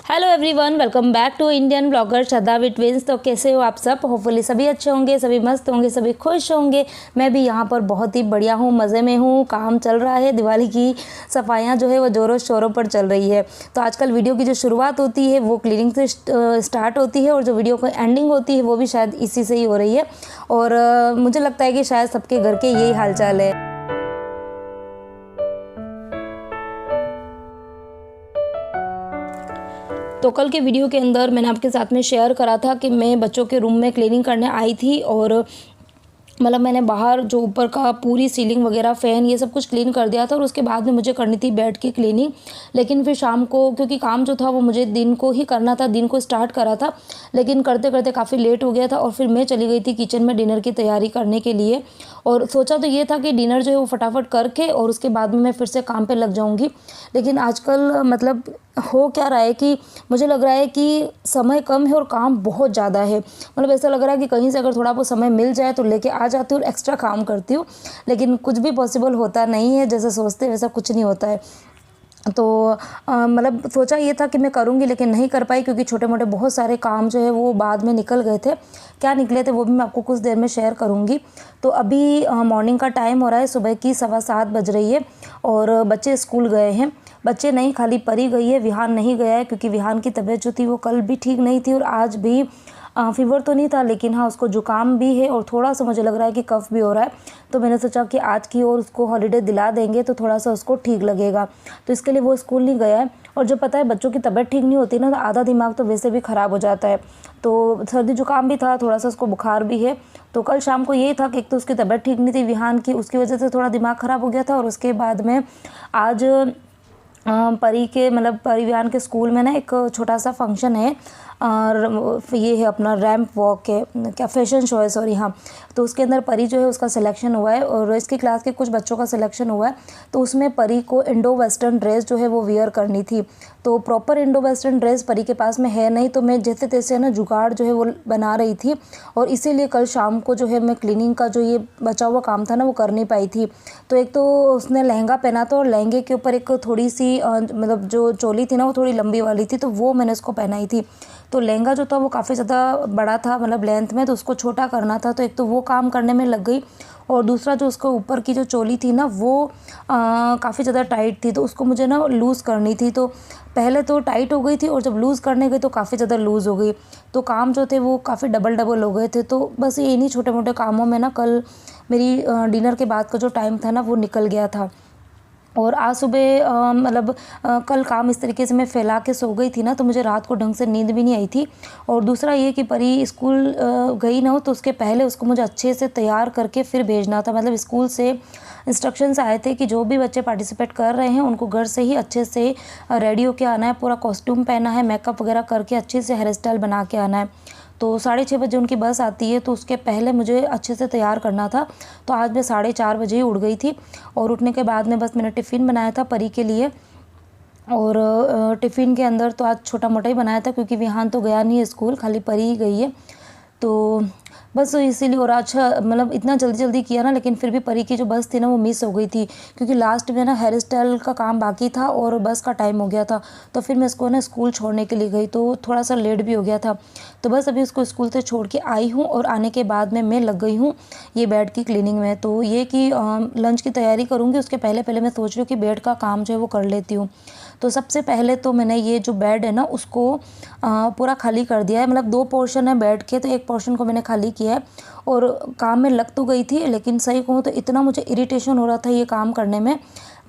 Hello everyone, welcome back to Indian blogger Shraddha with twins. तो कैसे हो आप सब? होपफुली सभी अच्छे होंगे, सभी मस्त होंगे, सभी खुश होंगे। मैं भी यहाँ पर बहुत ही बढ़िया हूँ, मज़े में हूँ। काम चल रहा है, दिवाली की सफाइयाँ जो है वो ज़ोरों शोरों पर चल रही है। तो आजकल वीडियो की जो शुरुआत होती है वो क्लीनिंग से स्टार्ट होती है और जो वीडियो की एंडिंग होती है वो भी शायद इसी से ही हो रही है। और मुझे लगता है कि शायद सबके घर के यही हाल चाल है। तो कल के वीडियो के अंदर मैंने आपके साथ में शेयर करा था कि मैं बच्चों के रूम में क्लीनिंग करने आई थी और मतलब मैंने बाहर जो ऊपर का पूरी सीलिंग वगैरह फ़ैन ये सब कुछ क्लीन कर दिया था और उसके बाद में मुझे करनी थी बेड की क्लीनिंग। लेकिन फिर शाम को, क्योंकि काम जो था वो मुझे दिन को ही करना था, दिन को स्टार्ट करा था, लेकिन करते करते काफ़ी लेट हो गया था और फिर मैं चली गई थी किचन में डिनर की तैयारी करने के लिए। और सोचा तो ये था कि डिनर जो है वो फटाफट करके और उसके बाद में मैं फिर से काम पे लग जाऊँगी। लेकिन आजकल मतलब हो क्या रहा है कि मुझे लग रहा है कि समय कम है और काम बहुत ज़्यादा है। मतलब ऐसा लग रहा है कि कहीं से अगर थोड़ा बहुत समय मिल जाए तो लेके आ जाती हूँ और एक्स्ट्रा काम करती हूँ, लेकिन कुछ भी पॉसिबल होता नहीं है। जैसा सोचते हैं वैसा कुछ नहीं होता है। तो मतलब सोचा ये था कि मैं करूँगी, लेकिन नहीं कर पाई क्योंकि छोटे मोटे बहुत सारे काम जो है वो बाद में निकल गए थे। क्या निकले थे वो भी मैं आपको कुछ देर में शेयर करूँगी। तो अभी मॉर्निंग का टाइम हो रहा है, सुबह की 7:15 बज रही है और बच्चे स्कूल गए हैं। बच्चे नहीं, खाली परी गई है, विहान नहीं गया है क्योंकि विहान की तबीयत जो थी वो कल भी ठीक नहीं थी और आज भी फ़ीवर तो नहीं था, लेकिन हाँ उसको जुकाम भी है और थोड़ा सा मुझे लग रहा है कि कफ़ भी हो रहा है। तो मैंने सोचा कि आज की और उसको हॉलीडे दिला देंगे तो थोड़ा सा उसको ठीक लगेगा। तो इसके लिए वो स्कूल नहीं गया है। और जो पता है बच्चों की तबीयत ठीक नहीं होती ना तो आधा दिमाग तो वैसे भी ख़राब हो जाता है। तो सर्दी जुकाम भी था, थोड़ा सा उसको बुखार भी है। तो कल शाम को यही था कि एक तो उसकी तबीयत ठीक नहीं थी विहान की, उसकी वजह से थोड़ा दिमाग ख़राब हो गया था। और उसके बाद में आज परी के मतलब परिवान के स्कूल में ना एक छोटा सा फंक्शन है और ये है अपना रैंप वॉक है, क्या फैशन शो है, सॉरी हाँ। तो उसके अंदर परी जो है उसका सिलेक्शन हुआ है और इसकी क्लास के कुछ बच्चों का सिलेक्शन हुआ है। तो उसमें परी को इंडो वेस्टर्न ड्रेस जो है वो वियर करनी थी। तो प्रॉपर इंडो वेस्टर्न ड्रेस परी के पास में है नहीं, तो मैं जैसे तैसे ना जुगाड़ जो है वो बना रही थी और इसीलिए कल शाम को जो है मैं क्लीनिंग का जो ये बचा हुआ काम था ना वो कर नहीं पाई थी। तो एक तो उसने लहंगा पहना था और लहंगे के ऊपर एक थोड़ी सी मतलब जो चोली थी ना वो थोड़ी लंबी वाली थी, तो वो मैंने उसको पहनाई थी। तो लहंगा जो था वो काफ़ी ज़्यादा बड़ा था मतलब लेंथ में, तो उसको छोटा करना था। तो एक तो वो काम करने में लग गई और दूसरा जो उसको ऊपर की जो चोली थी ना वो काफ़ी ज़्यादा टाइट थी, तो उसको मुझे ना लूज़ करनी थी। तो पहले तो टाइट हो गई थी और जब लूज़ करने गई तो काफ़ी ज़्यादा लूज़ हो गई। तो काम जो थे वो काफ़ी डबल डबल हो गए थे। तो बस ये इन्हीं छोटे मोटे कामों में ना कल मेरी डिनर के बाद का जो टाइम था ना वो निकल गया था। और आज सुबह मतलब कल काम इस तरीके से मैं फैला के सो गई थी ना तो मुझे रात को ढंग से नींद भी नहीं आई थी। और दूसरा ये कि परी स्कूल गई ना हो तो उसके पहले उसको मुझे अच्छे से तैयार करके फिर भेजना था। मतलब स्कूल से इंस्ट्रक्शंस आए थे कि जो भी बच्चे पार्टिसिपेट कर रहे हैं उनको घर से ही अच्छे से रेडी होके आना है, पूरा कॉस्ट्यूम पहना है, मेकअप वगैरह करके अच्छे से हेयर स्टाइल बना के आना है। तो 6:30 बजे उनकी बस आती है, तो उसके पहले मुझे अच्छे से तैयार करना था। तो आज मैं 4:30 बजे ही उठ गई थी और उठने के बाद में बस मैंने टिफ़िन बनाया था परी के लिए। और टिफ़िन के अंदर तो आज छोटा मोटा ही बनाया था क्योंकि विहान तो गया नहीं है स्कूल, खाली परी ही गई है। तो बस इसीलिए, और अच्छा मतलब इतना जल्दी जल्दी किया ना, लेकिन फिर भी परी की जो बस थी ना वो मिस हो गई थी क्योंकि लास्ट में ना हेयर स्टाइल का काम बाकी था और बस का टाइम हो गया था। तो फिर मैं इसको ना स्कूल छोड़ने के लिए गई तो थोड़ा सा लेट भी हो गया था। तो बस अभी उसको स्कूल से छोड़ के आई हूँ और आने के बाद में मैं लग गई हूँ ये बेड की क्लीनिंग में। तो ये कि लंच की तैयारी करूँगी उसके पहले पहले मैं सोच रही हूँ कि बेड का काम जो है वो कर लेती हूँ। तो सबसे पहले तो मैंने ये जो बेड है ना उसको पूरा खाली कर दिया है। मतलब 2 पोर्शन है बेड के, तो एक पोर्शन को मैंने खाली किया है और काम में लग तो गई थी, लेकिन सही कहूँ तो इतना मुझे इरिटेशन हो रहा था ये काम करने में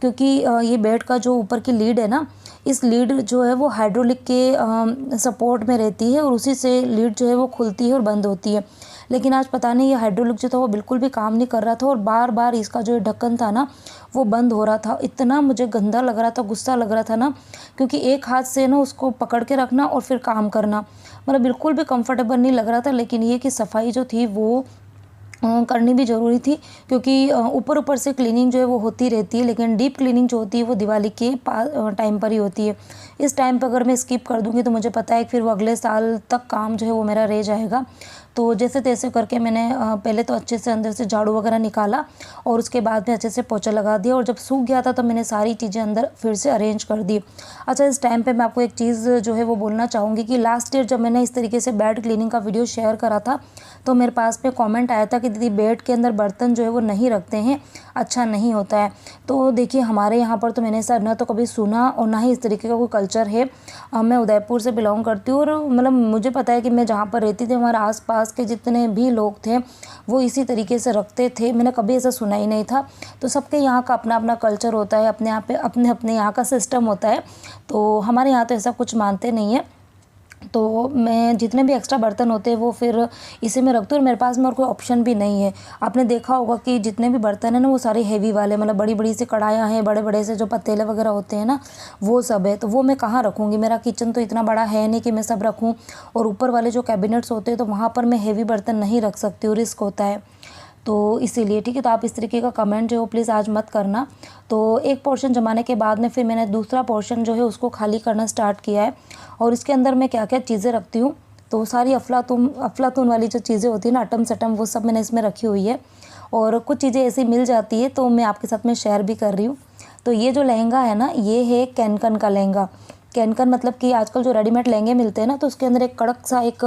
क्योंकि ये बेड का जो ऊपर की लीड है ना, इस लीड जो है वो हाइड्रोलिक के सपोर्ट में रहती है और उसी से लीड जो है वो खुलती है और बंद होती है। लेकिन आज पता नहीं ये हाइड्रोलिक जो था वो बिल्कुल भी काम नहीं कर रहा था और बार बार इसका जो ढक्कन था ना वो बंद हो रहा था। इतना मुझे गंदा लग रहा था, गुस्सा लग रहा था ना, क्योंकि एक हाथ से ना उसको पकड़ के रखना और फिर काम करना मतलब बिल्कुल भी कंफर्टेबल नहीं लग रहा था। लेकिन ये कि सफाई जो थी वो करनी भी ज़रूरी थी, क्योंकि ऊपर ऊपर से क्लीनिंग जो है वो होती रहती है, लेकिन डीप क्लीनिंग जो होती है वो दिवाली के टाइम पर ही होती है। इस टाइम पर अगर मैं स्किप कर दूँगी तो मुझे पता है कि फिर वो अगले साल तक काम जो है वो मेरा रह जाएगा। तो जैसे तैसे करके मैंने पहले तो अच्छे से अंदर से झाड़ू वगैरह निकाला और उसके बाद में अच्छे से पोछा लगा दिया, और जब सूख गया था तो मैंने सारी चीज़ें अंदर फिर से अरेंज कर दी। अच्छा, इस टाइम पे मैं आपको एक चीज़ जो है वो बोलना चाहूँगी कि लास्ट ईयर जब मैंने इस तरीके से बेड क्लीनिंग का वीडियो शेयर करा था तो मेरे पास में कमेंट आया था कि दीदी बेड के अंदर बर्तन जो है वो नहीं रखते हैं, अच्छा नहीं होता है। तो देखिए, हमारे यहाँ पर तो मैंने ऐसा ना तो कभी सुना और ना ही इस तरीके का कोई कल्चर है। मैं उदयपुर से बिलोंग करती हूँ और मतलब मुझे पता है कि मैं जहाँ पर रहती थी हमारे आस-पास के जितने भी लोग थे वो इसी तरीके से रखते थे। मैंने कभी ऐसा सुना ही नहीं था। तो सबके यहाँ का अपना अपना कल्चर होता है, अपने यहाँ पे अपने अपने यहाँ का सिस्टम होता है। तो हमारे यहाँ तो ऐसा कुछ मानते नहीं है। तो मैं जितने भी एक्स्ट्रा बर्तन होते हैं वो फिर इसी में रखती हूँ, और मेरे पास में और कोई ऑप्शन भी नहीं है। आपने देखा होगा कि जितने भी बर्तन हैं ना वो सारे हेवी वाले, मतलब बड़ी बड़ी सी कढ़ाइयाँ हैं, बड़े बड़े से जो पतीले वगैरह होते हैं ना वो सब है। तो वो मैं कहाँ रखूँगी, मेरा किचन तो इतना बड़ा है नहीं कि मैं सब रखूँ, और ऊपर वाले जो कैबिनेट्स होते हैं तो वहाँ पर मैं हेवी बर्तन नहीं रख सकती हूँ, रिस्क होता है। तो इसीलिए ठीक है, तो आप इस तरीके का कमेंट जो है प्लीज़ आज मत करना। तो एक पोर्शन जमाने के बाद में फिर मैंने दूसरा पोर्शन जो है उसको खाली करना स्टार्ट किया है, और इसके अंदर मैं क्या क्या चीज़ें रखती हूँ तो सारी अफलातून वाली जो चीज़ें होती है ना, अटम सटम, वो सब मैंने इसमें रखी हुई है। और कुछ चीज़ें ऐसी मिल जाती है तो मैं आपके साथ में शेयर भी कर रही हूँ। तो ये जो लहंगा है ना, ये है कैनकन का लहंगा। कैनकन मतलब कि आजकल जो रेडीमेड लहंगे मिलते हैं ना तो उसके अंदर एक कड़क सा एक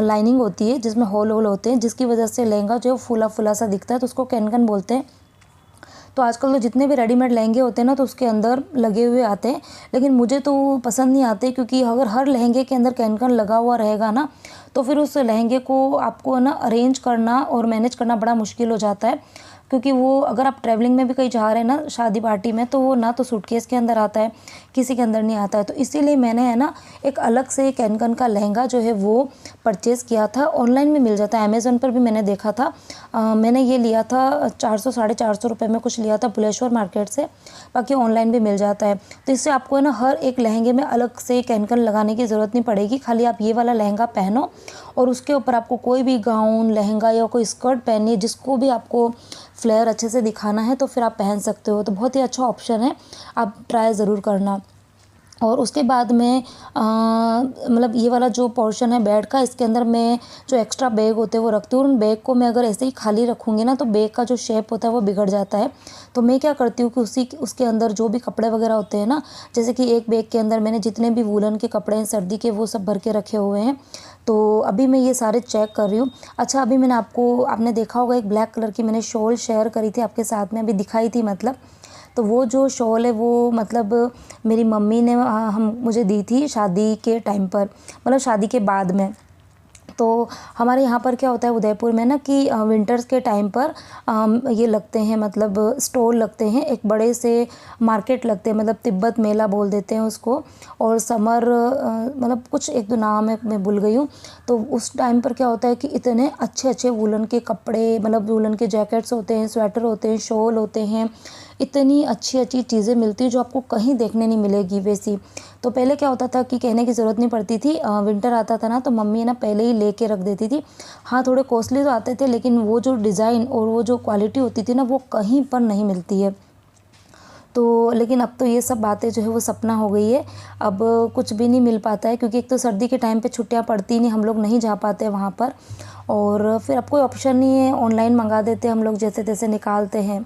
लाइनिंग होती है जिसमें होल होल होते हैं, जिसकी वजह से लहंगा जो है फूला फूला सा दिखता है, तो उसको कैनकन बोलते हैं। तो आजकल तो जितने भी रेडीमेड लहंगे होते हैं ना तो उसके अंदर लगे हुए आते हैं, लेकिन मुझे तो पसंद नहीं आते, क्योंकि अगर हर लहंगे के अंदर कैनकन लगा हुआ रहेगा ना तो फिर उस लहंगे को आपको ना अरेंज करना और मैनेज करना बड़ा मुश्किल हो जाता है। क्योंकि वो अगर आप ट्रैवलिंग में भी कहीं जा रहे हैं ना शादी पार्टी में, तो वो ना तो सूटकेस के अंदर आता है, किसी के अंदर नहीं आता है। तो इसीलिए मैंने है ना एक अलग से कैनकन का लहंगा जो है वो परचेज़ किया था। ऑनलाइन में मिल जाता है, अमेज़न पर भी मैंने देखा था। मैंने ये लिया था 400 साढ़े 400 रुपये में कुछ लिया था भुलेश्वर मार्केट से, बाकी ऑनलाइन भी मिल जाता है। तो इससे आपको है ना हर एक लहंगे में अलग से कैनकन लगाने की ज़रूरत नहीं पड़ेगी। खाली आप ये वाला लहंगा पहनो और उसके ऊपर आपको कोई भी गाउन, लहंगा या कोई स्कर्ट पहनी है जिसको भी आपको फ्लेयर अच्छे से दिखाना है तो फिर आप पहन सकते हो। तो बहुत ही अच्छा ऑप्शन है, आप ट्राई ज़रूर करना। और उसके बाद में मतलब ये वाला जो पोर्शन है बेड का, इसके अंदर मैं जो एक्स्ट्रा बैग होते हैं वो रखती हूँ। उन बैग को मैं अगर ऐसे ही खाली रखूँगी ना तो बैग का जो शेप होता है वो बिगड़ जाता है। तो मैं क्या करती हूँ कि उसके अंदर जो भी कपड़े वगैरह होते हैं ना, जैसे कि एक बैग के अंदर मैंने जितने भी वूलन के कपड़े हैं सर्दी के वो सब भर के रखे हुए हैं। तो अभी मैं ये सारे चेक कर रही हूँ। अच्छा, अभी आपने देखा होगा एक ब्लैक कलर की मैंने शॉल शेयर करी थी आपके साथ में, अभी दिखाई थी मतलब। तो वो जो शॉल है वो मतलब मेरी मम्मी ने मुझे दी थी शादी के टाइम पर, मतलब शादी के बाद में। तो हमारे यहाँ पर क्या होता है उदयपुर में ना कि विंटर्स के टाइम पर ये लगते हैं, मतलब स्टॉल लगते हैं, एक बड़े से मार्केट लगते हैं, मतलब तिब्बत मेला बोल देते हैं उसको। और समर मतलब कुछ एक दो नाम है, मैं भूल गई हूँ। तो उस टाइम पर क्या होता है कि इतने अच्छे अच्छे वूलन के कपड़े, मतलब वूलन के जैकेट्स होते हैं, स्वेटर होते हैं, शॉल होते हैं, इतनी अच्छी अच्छी चीज़ें मिलती हैं जो आपको कहीं देखने नहीं मिलेगी वैसी। तो पहले क्या होता था कि कहने की ज़रूरत नहीं पड़ती थी, विंटर आता था ना तो मम्मी ना पहले ही लेके रख देती थी। हाँ, थोड़े कॉस्टली तो आते थे, लेकिन वो जो डिज़ाइन और वो जो क्वालिटी होती थी ना वो कहीं पर नहीं मिलती है। तो लेकिन अब तो ये सब बातें जो है वो सपना हो गई है, अब कुछ भी नहीं मिल पाता है, क्योंकि एक तो सर्दी के टाइम पे छुट्टियां पड़ती नहीं, हम लोग नहीं जा पाते वहाँ पर, और फिर अब कोई ऑप्शन नहीं है, ऑनलाइन मंगा देते हम लोग, जैसे तैसे निकालते हैं।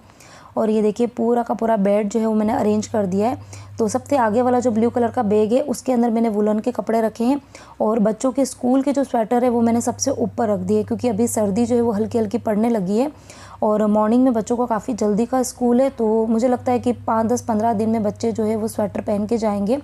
और ये देखिए पूरा का पूरा बेड जो है वो मैंने अरेंज कर दिया है। तो सबसे आगे वाला जो ब्लू कलर का बैग है उसके अंदर मैंने वुलन के कपड़े रखे हैं, और बच्चों के स्कूल के जो स्वेटर है वो मैंने सबसे ऊपर रख दिए, क्योंकि अभी सर्दी जो है वो हल्की हल्की पड़ने लगी है, और मॉर्निंग में बच्चों को काफ़ी जल्दी का स्कूल है। तो मुझे लगता है कि 5-10-15 दिन में बच्चे जो है वो स्वेटर पहन के जाएंगे,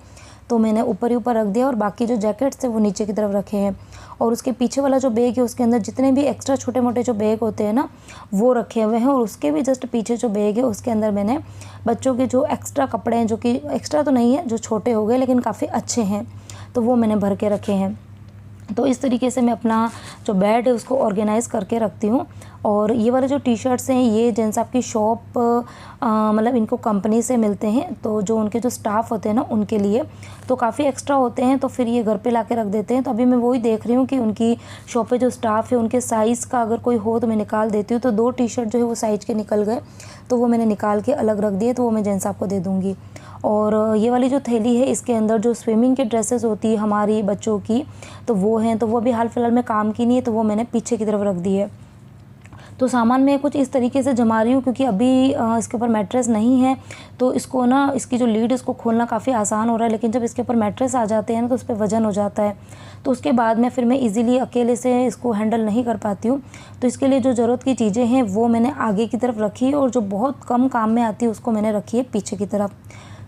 तो मैंने ऊपर ही ऊपर रख दिया, और बाकी जो जैकेट्स है वो नीचे की तरफ रखे हैं। और उसके पीछे वाला जो बैग है उसके अंदर जितने भी एक्स्ट्रा छोटे मोटे जो बैग होते हैं ना वो रखे हुए हैं, और उसके भी जस्ट पीछे जो बैग है उसके अंदर मैंने बच्चों के जो एक्स्ट्रा कपड़े हैं, जो कि एक्स्ट्रा तो नहीं है, जो छोटे हो गए लेकिन काफ़ी अच्छे हैं, तो वो मैंने भर के रखे हैं। तो इस तरीके से मैं अपना जो बेड है उसको ऑर्गेनाइज़ करके रखती हूँ। और ये वाले जो टी शर्ट्स हैं ये जेंट्स आपकी शॉप मतलब इनको कंपनी से मिलते हैं, तो जो उनके जो स्टाफ होते हैं ना उनके लिए, तो काफ़ी एक्स्ट्रा होते हैं, तो फिर ये घर पे ला के रख देते हैं। तो अभी मैं वही देख रही हूँ कि उनकी शॉप पे जो स्टाफ है उनके साइज़ का अगर कोई हो तो मैं निकाल देती हूँ। तो 2 टी शर्ट जो है वो साइज़ के निकल गए, तो वो मैंने निकाल के अलग रख दिए, तो वो मैं जेंट्स आपको दे दूँगी। और ये वाली जो थैली है इसके अंदर जो स्विमिंग की ड्रेसेस होती है हमारी बच्चों की, तो वो हैं, तो वो अभी हाल फिलहाल में काम की नहीं है, तो वो मैंने पीछे की तरफ रख दी है। तो सामान मैं कुछ इस तरीके से जमा रही हूँ क्योंकि अभी इसके ऊपर मैट्रेस नहीं है, तो इसको ना इसकी जो लीड इसको खोलना काफ़ी आसान हो रहा है, लेकिन जब इसके ऊपर मैट्रेस आ जाते हैं ना तो उस पर वज़न हो जाता है, तो उसके बाद में फिर मैं इजीली अकेले से इसको हैंडल नहीं कर पाती हूँ। तो इसके लिए जो ज़रूरत की चीज़ें हैं वो मैंने आगे की तरफ रखी है और जो बहुत कम काम में आती है उसको मैंने रखी है पीछे की तरफ।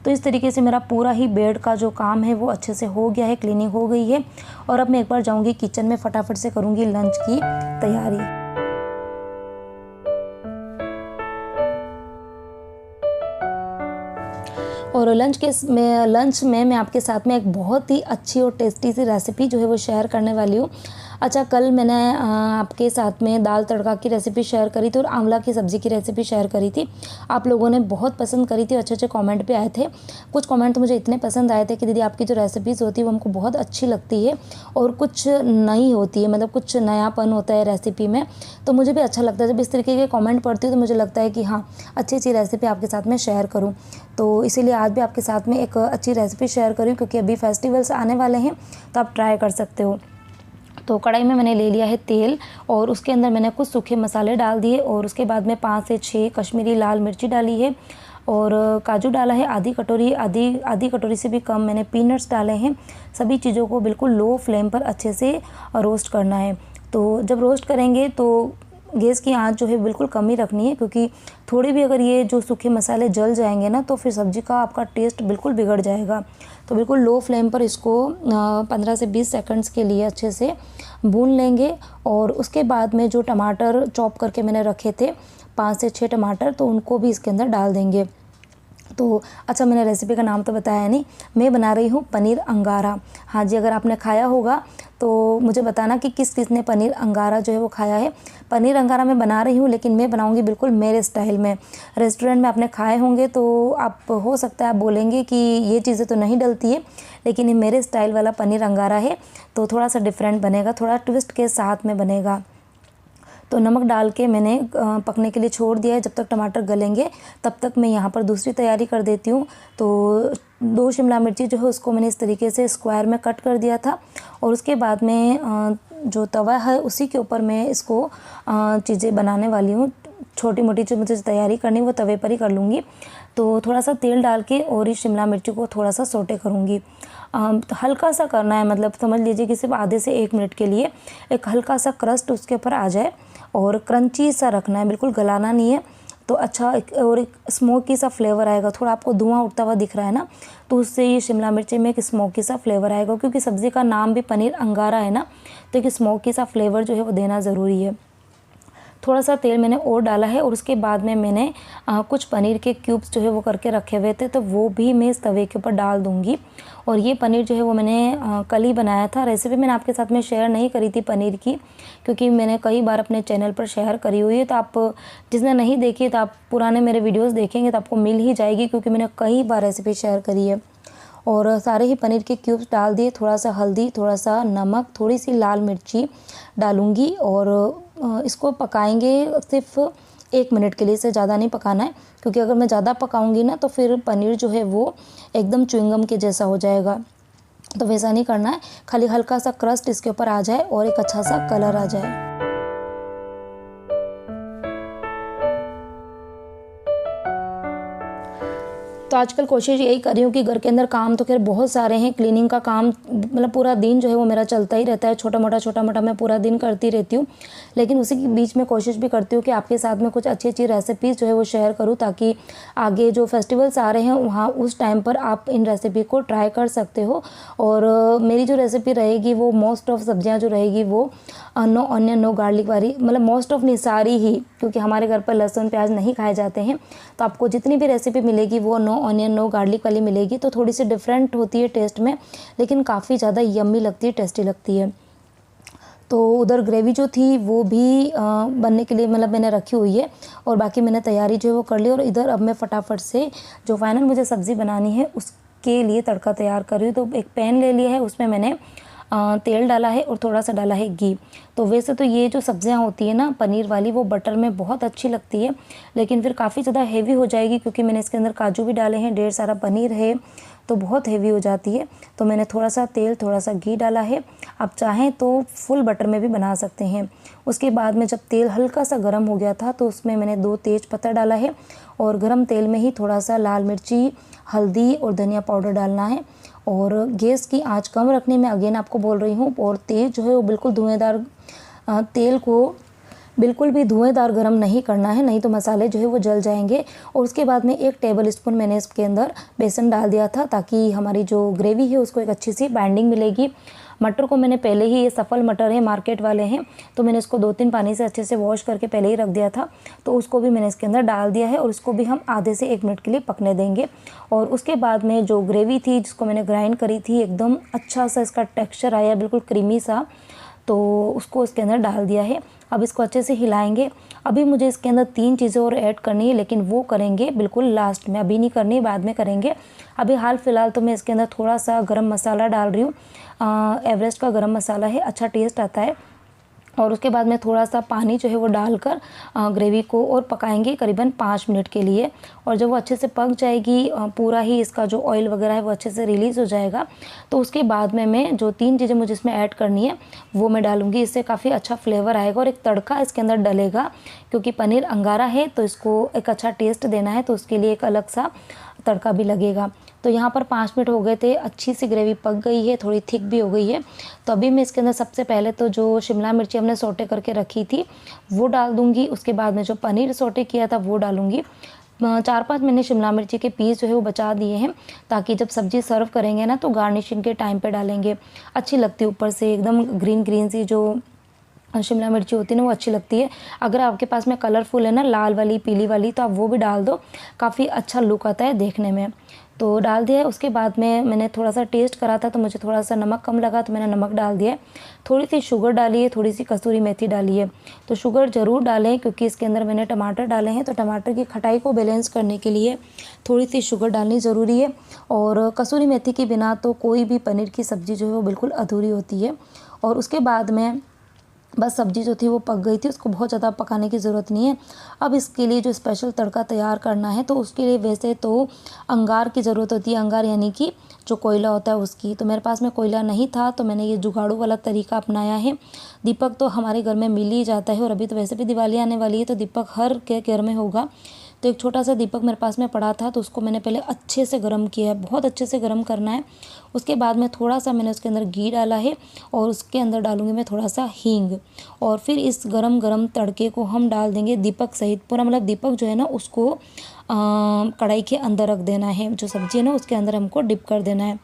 तो इस तरीके से मेरा पूरा ही बेड का जो काम है वो अच्छे से हो गया है, क्लीनिंग हो गई है। और अब मैं एक बार जाऊँगी किचन में, फटाफट से करूँगी लंच की तैयारी। और लंच में मैं आपके साथ में एक बहुत ही अच्छी और टेस्टी सी रेसिपी जो है वो शेयर करने वाली हूँ। अच्छा, कल मैंने आपके साथ में दाल तड़का की रेसिपी शेयर करी थी और आंवला की सब्ज़ी की रेसिपी शेयर करी थी। आप लोगों ने बहुत पसंद करी थी, अच्छे अच्छे कमेंट भी आए थे। कुछ कमेंट तो मुझे इतने पसंद आए थे कि दीदी आपकी जो रेसिपीज़ होती है वो हमको बहुत अच्छी लगती है और कुछ नई होती है, मतलब कुछ नयापन होता है रेसिपी में, तो मुझे भी अच्छा लगता है। जब इस तरीके के कमेंट पढ़ती हूँ तो मुझे लगता है कि हाँ, अच्छी अच्छी रेसिपी आपके साथ में शेयर करूँ। तो इसीलिए आज भी आपके साथ में एक अच्छी रेसिपी शेयर करूँ, क्योंकि अभी फेस्टिवल्स आने वाले हैं तो आप ट्राई कर सकते हो। तो कढ़ाई में मैंने ले लिया है तेल और उसके अंदर मैंने कुछ सूखे मसाले डाल दिए और उसके बाद में 5 से 6 कश्मीरी लाल मिर्ची डाली है और काजू डाला है आधी कटोरी से भी कम मैंने पीनट्स डाले हैं। सभी चीज़ों को बिल्कुल लो फ्लेम पर अच्छे से रोस्ट करना है। तो जब रोस्ट करेंगे तो गैस की आंच जो है बिल्कुल कम ही रखनी है, क्योंकि थोड़ी भी अगर ये जो सूखे मसाले जल जाएंगे ना तो फिर सब्ज़ी का आपका टेस्ट बिल्कुल बिगड़ जाएगा। तो बिल्कुल लो फ्लेम पर इसको 15 से 20 सेकंड्स के लिए अच्छे से भून लेंगे। और उसके बाद में जो टमाटर चॉप करके मैंने रखे थे 5 से 6 टमाटर, तो उनको भी इसके अंदर डाल देंगे। तो अच्छा, मैंने रेसिपी का नाम तो बताया नहीं, मैं बना रही हूँ पनीर अंगारा। हाँ जी, अगर आपने खाया होगा तो मुझे बताना कि किस किस ने पनीर अंगारा जो है वो खाया है। पनीर अंगारा मैं बना रही हूँ, लेकिन मैं बनाऊँगी बिल्कुल मेरे स्टाइल में। रेस्टोरेंट में आपने खाए होंगे तो आप हो सकता है आप बोलेंगे कि ये चीज़ें तो नहीं डलती है, लेकिन ये मेरे स्टाइल वाला पनीर अंगारा है, तो थोड़ा सा डिफरेंट बनेगा, थोड़ा ट्विस्ट के साथ में बनेगा। तो नमक डाल के मैंने पकने के लिए छोड़ दिया है। जब तक टमाटर गलेंगे तब तक मैं यहाँ पर दूसरी तैयारी कर देती हूँ। तो 2 शिमला मिर्ची जो है उसको मैंने इस तरीके से स्क्वायर में कट कर दिया था और उसके बाद में जो तवा है उसी के ऊपर मैं इसको चीज़ें बनाने वाली हूँ। छोटी मोटी जो मुझे तैयारी करनी है वो तवे पर ही कर लूँगी। तो थोड़ा सा तेल डाल के और इस शिमला मिर्ची को थोड़ा सा सोटे करूँगी। तो हल्का सा करना है, मतलब समझ लीजिए कि सिर्फ आधे से 1 मिनट के लिए एक हल्का सा क्रस्ट उसके ऊपर आ जाए और क्रंची सा रखना है, बिल्कुल गलाना नहीं है। तो अच्छा और एक स्मोकी सा फ्लेवर आएगा। थोड़ा आपको धुआं उठता हुआ दिख रहा है ना, तो उससे ये शिमला मिर्ची में एक स्मोकी सा फ्लेवर आएगा, क्योंकि सब्ज़ी का नाम भी पनीर अंगारा है ना, तो एक स्मोकी सा फ्लेवर जो है वो देना ज़रूरी है। थोड़ा सा तेल मैंने और डाला है और उसके बाद में मैंने कुछ पनीर के क्यूब्स जो है वो करके रखे हुए थे, तो वो भी मैं इस तवे के ऊपर डाल दूँगी। और ये पनीर जो है वो मैंने कल ही बनाया था। रेसिपी मैंने आपके साथ में शेयर नहीं करी थी पनीर की, क्योंकि मैंने कई बार अपने चैनल पर शेयर करी हुई है। तो आप जिसने नहीं देखी तो आप पुराने मेरे वीडियोज़ देखेंगे तो आपको मिल ही जाएगी, क्योंकि मैंने कई बार रेसिपी शेयर करी है। और सारे ही पनीर के क्यूब्स डाल दिए, थोड़ा सा हल्दी, थोड़ा सा नमक, थोड़ी सी लाल मिर्ची डालूँगी और इसको पकाएंगे सिर्फ 1 मिनट के लिए, इससे ज़्यादा नहीं पकाना है, क्योंकि अगर मैं ज़्यादा पकाऊंगी ना तो फिर पनीर जो है वो एकदम च्युइंगम के जैसा हो जाएगा। तो वैसा नहीं करना है, खाली हल्का सा क्रस्ट इसके ऊपर आ जाए और एक अच्छा सा कलर आ जाए। तो आजकल कोशिश यही कर रही हूँ कि घर के अंदर काम तो खैर बहुत सारे हैं, क्लीनिंग का काम मतलब पूरा दिन जो है वो मेरा चलता ही रहता है, छोटा मोटा मैं पूरा दिन करती रहती हूँ। लेकिन उसी के बीच में कोशिश भी करती हूँ कि आपके साथ में कुछ अच्छी अच्छी रेसिपीज़ जो है वो शेयर करूँ, ताकि आगे जो फेस्टिवल्स आ रहे हैं वहाँ उस टाइम पर आप इन रेसिपी को ट्राई कर सकते हो। और मेरी जो रेसिपी रहेगी वो मोस्ट ऑफ सब्जियाँ जो रहेगी वो नो ऑनियन नो गार्लिक वाली, मतलब मोस्ट ऑफ नहीं, सारी ही, क्योंकि हमारे घर पर लहसुन प्याज नहीं खाए जाते हैं। तो आपको जितनी भी रेसिपी मिलेगी वो नो ऑनियन नो गार्लिक वाली मिलेगी। तो थोड़ी सी डिफरेंट होती है टेस्ट में, लेकिन काफ़ी ज़्यादा यम्मी लगती है, टेस्टी लगती है। तो उधर ग्रेवी जो थी वो भी बनने के लिए मतलब मैंने रखी हुई है और बाकी मैंने तैयारी जो है वो कर ली। और इधर अब मैं फटाफट से जो फाइनल मुझे सब्ज़ी बनानी है उसके लिए तड़का तैयार कर रही हूँ। तो एक पैन ले लिया है, उसमें मैंने तेल डाला है और थोड़ा सा डाला है घी। तो वैसे तो ये जो सब्जियां होती है ना पनीर वाली, वो बटर में बहुत अच्छी लगती है, लेकिन फिर काफ़ी ज़्यादा हेवी हो जाएगी क्योंकि मैंने इसके अंदर काजू भी डाले हैं, ढेर सारा पनीर है, तो बहुत हेवी हो जाती है। तो मैंने थोड़ा सा तेल थोड़ा सा घी डाला है। आप चाहें तो फुल बटर में भी बना सकते हैं। उसके बाद में जब तेल हल्का सा गर्म हो गया था तो उसमें मैंने 2 तेज पत्ता डाला है और गर्म तेल में ही थोड़ा सा लाल मिर्ची, हल्दी और धनिया पाउडर डालना है। और गैस की आंच कम रखने में अगेन आपको बोल रही हूँ, और तेल जो है वो बिल्कुल धुएंदार, तेल को बिल्कुल भी धुएंदार गरम नहीं करना है, नहीं तो मसाले जो है वो जल जाएंगे। और उसके बाद में 1 टेबल स्पून मैंने इसके अंदर बेसन डाल दिया था ताकि हमारी जो ग्रेवी है उसको एक अच्छी सी बाइंडिंग मिलेगी। मटर को मैंने पहले ही, ये सफल मटर है, मार्केट वाले हैं, तो मैंने इसको 2-3 पानी से अच्छे से वॉश करके पहले ही रख दिया था। तो उसको भी मैंने इसके अंदर डाल दिया है और उसको भी हम आधे से 1 मिनट के लिए पकने देंगे। और उसके बाद में जो ग्रेवी थी जिसको मैंने ग्राइंड करी थी, एकदम अच्छा सा इसका टेक्स्चर आया, बिल्कुल क्रीमी सा, तो उसको इसके अंदर डाल दिया है। अब इसको अच्छे से हिलाएंगे। अभी मुझे इसके अंदर 3 चीज़ें और ऐड करनी है, लेकिन वो करेंगे बिल्कुल लास्ट में, अभी नहीं करनी, बाद में करेंगे। अभी हाल फिलहाल तो मैं इसके अंदर थोड़ा सा गरम मसाला डाल रही हूँ। एवरेस्ट का गरम मसाला है, अच्छा टेस्ट आता है। और उसके बाद में थोड़ा सा पानी जो है वो डालकर ग्रेवी को और पकाएंगे करीबन 5 मिनट के लिए। और जब वो अच्छे से पक जाएगी, पूरा ही इसका जो ऑयल वगैरह है वो अच्छे से रिलीज़ हो जाएगा, तो उसके बाद में मैं जो 3 चीज़ें मुझे इसमें ऐड करनी है वो मैं डालूँगी। इससे काफ़ी अच्छा फ्लेवर आएगा और एक तड़का इसके अंदर डलेगा, क्योंकि पनीर अंगारा है तो इसको एक अच्छा टेस्ट देना है, तो उसके लिए एक अलग सा तड़का भी लगेगा। तो यहाँ पर 5 मिनट हो गए थे, अच्छी सी ग्रेवी पक गई है, थोड़ी थिक भी हो गई है। तो अभी मैं इसके अंदर सबसे पहले तो जो शिमला मिर्ची हमने सोटे करके रखी थी वो डाल दूँगी। उसके बाद में जो पनीर सोटे किया था वो डालूँगी। 4-5 मैंने शिमला मिर्ची के पीस जो है वो बचा दिए हैं, ताकि जब सब्ज़ी सर्व करेंगे ना तो गार्निशिंग के टाइम पे डालेंगे, अच्छी लगती है। ऊपर से एकदम ग्रीन ग्रीन सी जो शिमला मिर्ची होती है ना वो अच्छी लगती है। अगर आपके पास में कलरफुल है ना, लाल वाली, पीली वाली, तो आप वो भी डाल दो, काफ़ी अच्छा लुक आता है देखने में। तो डाल दिया है। उसके बाद में मैंने थोड़ा सा टेस्ट करा था तो मुझे थोड़ा सा नमक कम लगा तो मैंने नमक डाल दिया है। थोड़ी सी शुगर डाली है, थोड़ी सी कसूरी मेथी डाली है। तो शुगर ज़रूर डालें क्योंकि इसके अंदर मैंने टमाटर डाले हैं, तो टमाटर की खटाई को बैलेंस करने के लिए थोड़ी सी शुगर डालनी ज़रूरी है। और कसूरी मेथी के बिना तो कोई भी पनीर की सब्ज़ी जो है वो बिल्कुल अधूरी होती है। और उसके बाद में बस सब्ज़ी जो थी वो पक गई थी, उसको बहुत ज़्यादा पकाने की ज़रूरत नहीं है। अब इसके लिए जो स्पेशल तड़का तैयार करना है तो उसके लिए वैसे तो अंगार की ज़रूरत होती है, अंगार यानी कि जो कोयला होता है उसकी। तो मेरे पास में कोयला नहीं था तो मैंने ये जुगाड़ू वाला तरीका अपनाया है। दीपक तो हमारे घर में मिल ही जाता है, और अभी तो वैसे भी दिवाली आने वाली है तो दीपक हर के घर में होगा। तो एक छोटा सा दीपक मेरे पास में पड़ा था, तो उसको मैंने पहले अच्छे से गर्म किया है, बहुत अच्छे से गर्म करना है। उसके बाद में थोड़ा सा मैंने उसके अंदर घी डाला है और उसके अंदर डालूंगी मैं थोड़ा सा हींग। और फिर इस गरम गरम तड़के को हम डाल देंगे दीपक सहित पूरा, मतलब दीपक जो है ना उसको कढ़ाई के अंदर रख देना है, जो सब्ज़ी है ना उसके अंदर हमको डिप कर देना है।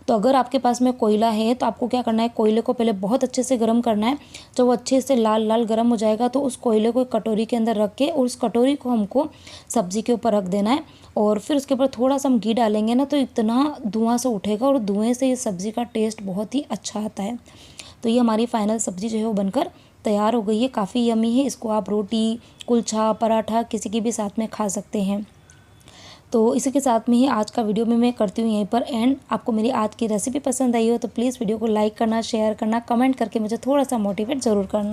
तो अगर आपके पास में कोयला है तो आपको क्या करना है, कोयले को पहले बहुत अच्छे से गर्म करना है। जब वो अच्छे से लाल लाल गर्म हो जाएगा तो उस कोयले को एक कटोरी के अंदर रख के और उस कटोरी को हमको सब्ज़ी के ऊपर रख देना है। और फिर उसके ऊपर थोड़ा सा हम घी डालेंगे ना तो इतना धुआं सा उठेगा और धुएँ से ये सब्ज़ी का टेस्ट बहुत ही अच्छा आता है। तो ये हमारी फाइनल सब्ज़ी जो है वो बनकर तैयार हो गई है, काफ़ी यमी है। इसको आप रोटी, कुलचा, पराठा किसी के भी साथ में खा सकते हैं। तो इसी के साथ में ही आज का वीडियो में मैं करती हूँ यहीं पर एंड। आपको मेरी आज की रेसिपी पसंद आई हो तो प्लीज़ वीडियो को लाइक करना, शेयर करना, कमेंट करके मुझे थोड़ा सा मोटिवेट ज़रूर करना।